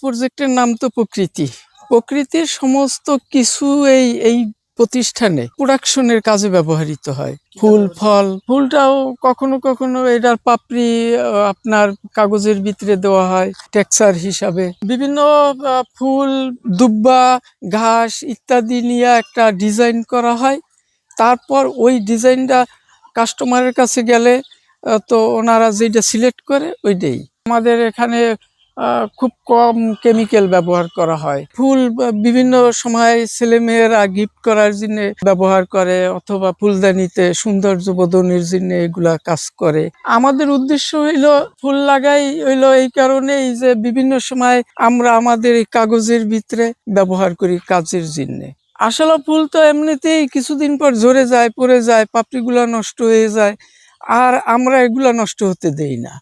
প্রজেক্টের নাম তো প্রকৃতি। প্রকৃতির সমস্ত কিছু এই প্রতিষ্ঠানে প্রোডাকশনের কাজে ব্যবহৃত হয়। ফুল, ফল, ফুলটাও কখনো কখনো এটার পাপড়ি আপনার কাগজের ভিতরে দেওয়া হয় টেক্সচার হিসাবে। বিভিন্ন ফুল, দুব্বা, ঘাস ইত্যাদি নিয়ে একটা ডিজাইন করা হয়। তারপর ওই ডিজাইনটা কাস্টমারের কাছে গেলে তো ওনারা যেটা সিলেক্ট করে ওইটাই। আমাদের এখানে খুব কম কেমিক্যাল ব্যবহার করা হয়। ফুল বিভিন্ন সময় ছেলেমেয়েরা গিফট করার জন্য ব্যবহার করে, অথবা ফুলদানিতে সৌন্দর্য বর্ধনের জন্য এগুলা কাজ করে। আমাদের উদ্দেশ্য হইলো ফুল লাগাই হইলো এই কারণেই যে বিভিন্ন সময় আমরা আমাদের এই কাগজের ভিতরে ব্যবহার করি কাজের জন্য। আসলে ফুল তো এমনিতেই কিছুদিন পর ঝরে যায়, পড়ে যায়, পাপড়িগুলা নষ্ট হয়ে যায়, আর আমরা এগুলা নষ্ট হতে দেই না।